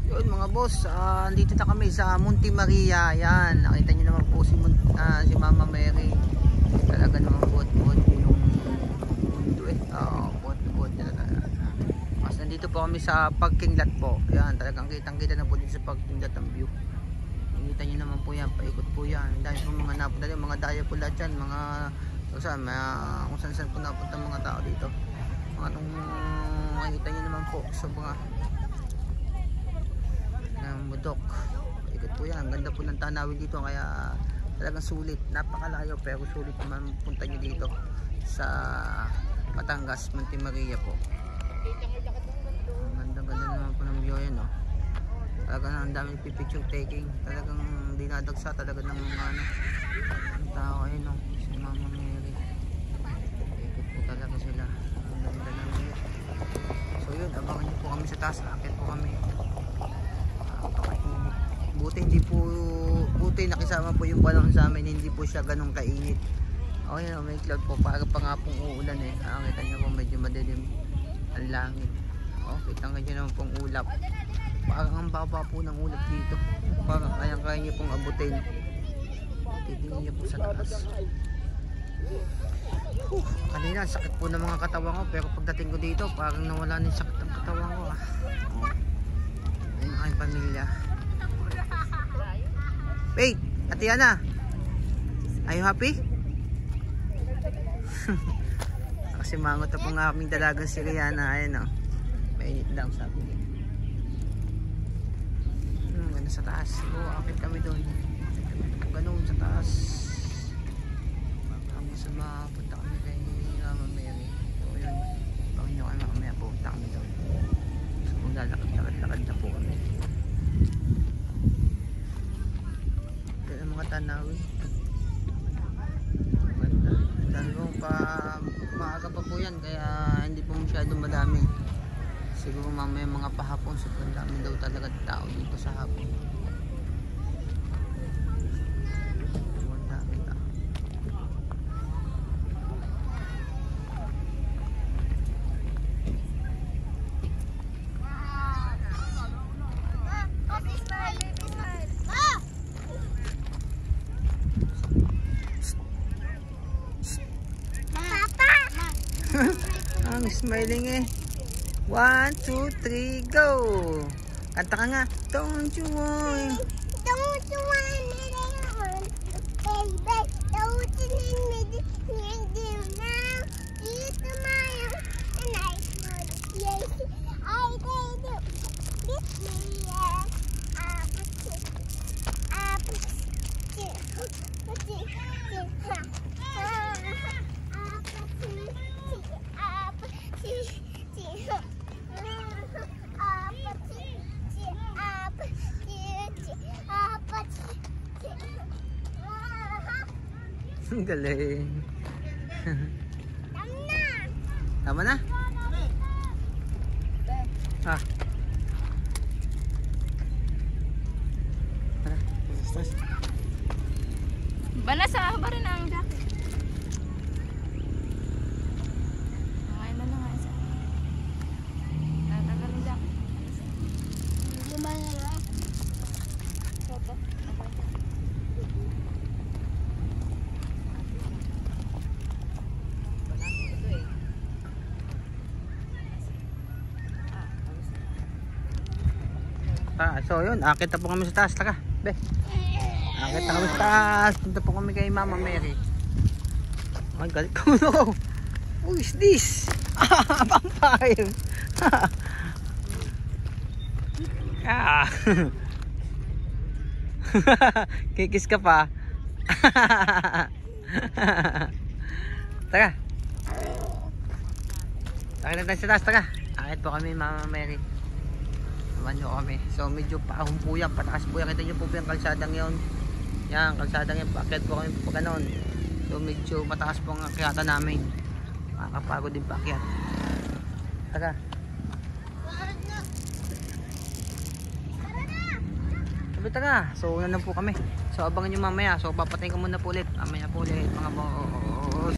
Yun mga boss, andito na kami sa Monte Maria. Yan, nakita nyo naman po si Mama Mary. Talaga naman buot-buot yung mundo eh. Buot-buot na talaga. Mas nandito po kami sa parking lot po. Yan, talagang kitang-kita na po dito sa parking lot ang view. Nakita nyo naman po yan, paikot po yan. Dahil po mga napunta dyan, mga daya po lahat dyan. Kung saan po napunta mga tao dito. Mga itong makikita nyo naman po sa mga mudok. Ikot po yan, ang ganda po ng tanawin dito, kaya talagang sulit, napakalayo pero sulit naman punta nyo dito sa Batangas, Monte Maria po. Ang ganda naman po ng view yan, no? Talagang ang daming picture taking, talagang dinadagsa talaga ng mga tao ayun, no? Si Mama Mary, ikot po talaga sila, ang ganda ng view. So yun, abangan nyo po kami sa taas, akit po kami. Buti nakisama po yung balon sa amin, hindi po siya ganun kainit. Oh yan, may cloud po, para pa nga pong uulan eh. Kita nyo po medyo madilim ang langit. Kita nyo naman pong ulap, parang ang baba po ng ulap dito, parang kaya nyo pong abutin. Titingin nyo po sa taas. Kanina sakit po ng mga katawan ko, pero pagdating ko dito parang nawala na yung sakit ng katawan ko. Ayun ang aking pamilya. Wait, Ate Ana, are you happy? Kasi mangot na po nga aming dalagang si Rihanna. Ayun o, mainit daw sabi niya. Ganda sa taas. Akit kami doon. Ganun sa taas. Hanggang sa mapunta kami kay Mama Mary. So yun, bakit nyo kayo mamaya punta kami doon. So kung lalakad-lakad na po kami. Tanawin dahil po maaga pa po yan, kaya hindi po masyadong madami. Siguro mamaya mga pahapon, sobrang dami daw talaga tao dito sa hapon. Ang smiling eh. 1, 2, 3, go! Kanta ka nga. Don't you want? Don't you want me to baby? Don't you need me to now? Eat the mile and I want yes, I did it. This me Ang galing. Tama na? Ah. Banasa ba rin ang jacket? Ay, na nga isa. Tatagal ang jacket. Gumana na. Soto. So yun, akit na po kami sa taas. Taka, be. Akit na kami sa taas. Punta po kami kay Mama Mary. Ay, galit ko. No. Who is this? Vampire. Kikis ka pa. Taka. Akit na tayo sa taas. Taka. Akit po kami Mama Mary. Nyo kami. So medyo paahon po yan, pataas po yan. Kita nyo po yung kalsadang yun. Yan, kalsadang yan, paakyat po kami po ganon. So medyo mataas po ang akyata namin. Makakapagod din paakyat. Taga. Sabi taga. So una na po kami. So abangan nyo mamaya. So papatayin ko muna po ulit. Mamaya po ulit mga boss.